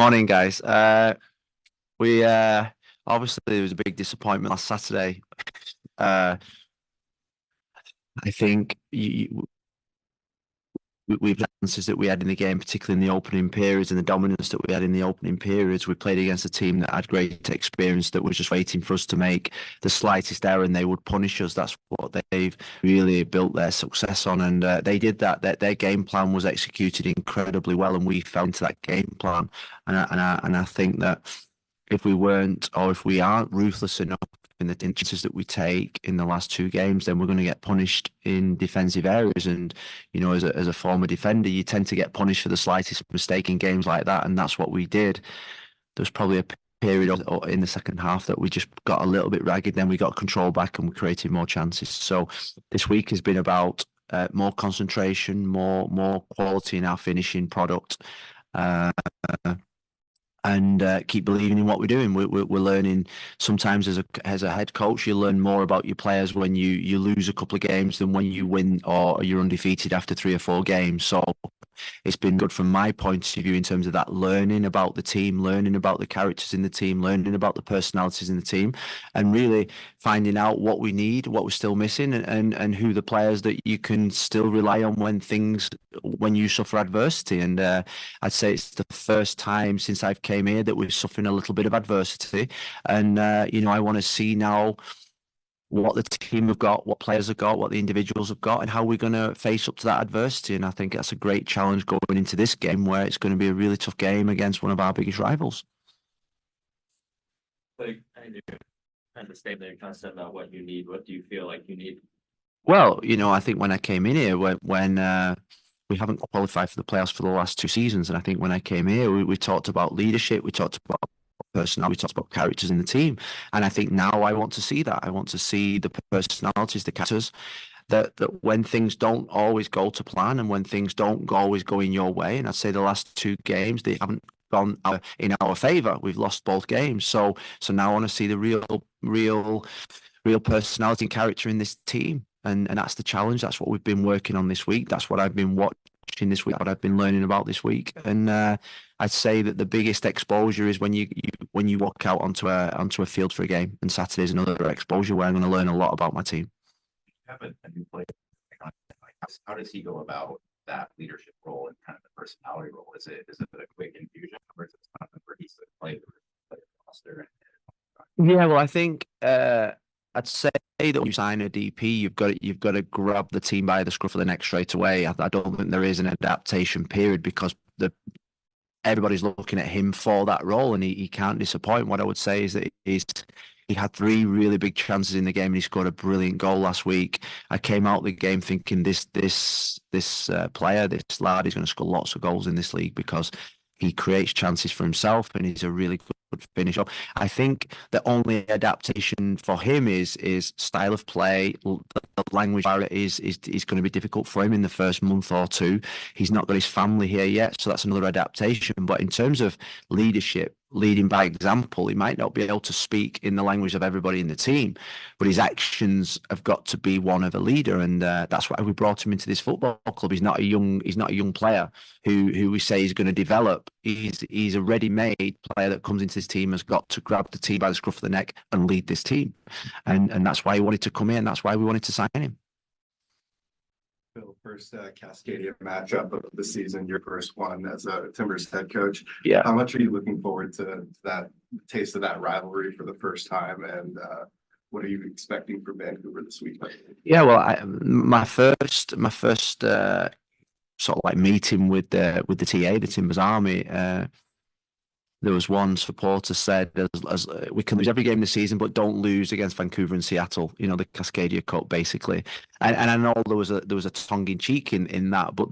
Morning, guys. We Obviously there was a big disappointment last Saturday. Uh, I think we've the chances that we had in the game, particularly in the opening periods, and the dominance that we had in the opening periods. We played against a team that had great experience, that was just waiting for us to make the slightest error, and they would punish us. That's what they've really built their success on, and they did that. Their game plan was executed incredibly well, and we fell into that game plan. And I think that if we weren't, or if we aren't ruthless enough in the chances that we take in the last two games, then we're going to get punished in defensive areas. And as a former defender, you tend to get punished for the slightest mistake in games like that, and that's what we did. There was probably a period in the second half that we just got a little bit ragged. Then we got control back and we created more chances. So this week has been about more concentration, more quality in our finishing product. Uh, and keep believing in what we're doing. We're learning sometimes as a head coach, you learn more about your players when you lose a couple of games than when you win or you're undefeated after three or four games. So it's been good from my point of view in terms of that learning about the team, learning about the characters in the team, learning about the personalities in the team, and really finding out what we need, what we're still missing, and who the players that you can still rely on when you suffer adversity. And I'd say it's the first time since I've came here that we're suffering a little bit of adversity, and I want to see now what the team have got, what players have got, what the individuals have got, and how we're going to face up to that adversity. And I think that's a great challenge going into this game, where it's going to be a really tough game against one of our biggest rivals. Like, I do kind of statement and kind of said about what you need. What do you feel like you need? Well, I think when I came in here, when we haven't qualified for the playoffs for the last two seasons, and I think when I came here, we talked about leadership, we talked about personality, we talked about characters in the team, and I think now I want to see that. I want to see the personalities, the characters. That when things don't always go to plan, and when things don't always go in your way, and I'd say the last two games they haven't gone in our favour. We've lost both games, so now I want to see the real personality and character in this team. And that's the challenge. That's what we've been working on this week. That's what I've been watching this week, what I've been learning about this week. And I'd say that the biggest exposure is when you walk out onto a field for a game. And Saturday's another exposure where I'm going to learn a lot about my team. Have a new player. How does he go about that leadership role and kind of the personality role? Is it a quick infusion, or is it something where he's a player roster? Yeah, well, I think I'd say that when you sign a DP, you've got to grab the team by the scruff of the neck straight away. I don't think there is an adaptation period because everybody's looking at him for that role, and he can't disappoint. What I would say is that he had three really big chances in the game, and he scored a brilliant goal last week. I came out the game thinking this player, this lad, is going to score lots of goals in this league because he creates chances for himself, and he's a really good finisher. I think the only adaptation for him is style of play. The language is going to be difficult for him in the first month or two. He's not got his family here yet, so that's another adaptation. But in terms of leadership, leading by example, he might not be able to speak in the language of everybody in the team, but his actions have got to be one of a leader, and that's why we brought him into this football club. He's not a young player who we say is going to develop. He's a ready-made player that comes into this team, has got to grab the team by the scruff of the neck and lead this team, and that's why he wanted to come in. That's why we wanted to sign him. Phil, first Cascadia matchup of the season, your first one as a Timbers head coach. Yeah. How much are you looking forward to that taste of that rivalry for the first time, and what are you expecting from Vancouver this week? Yeah, well, my first sort of like meeting with the TA, the Timbers Army. There was one supporter said, as we can lose every game this season, but don't lose against Vancouver and Seattle. The Cascadia Cup, basically. And I know there was a tongue in cheek in that, but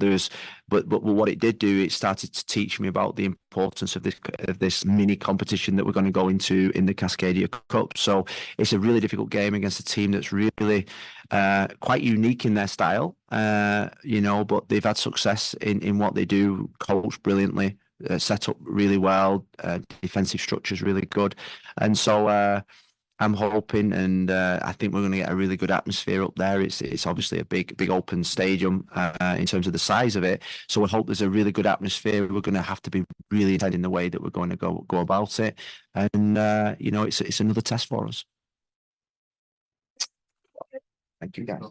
what it did do, it started to teach me about the importance of this mini competition that we're going to go into in the Cascadia Cup. So it's a really difficult game against a team that's really quite unique in their style. But they've had success in what they do, coached brilliantly. Set up really well, defensive structures really good, and so I'm hoping, and I think we're going to get a really good atmosphere up there. It's obviously a big open stadium in terms of the size of it. So I hope there's a really good atmosphere. We're going to have to be really intent in the way that we're going to go about it, and it's another test for us. Thank you, guys.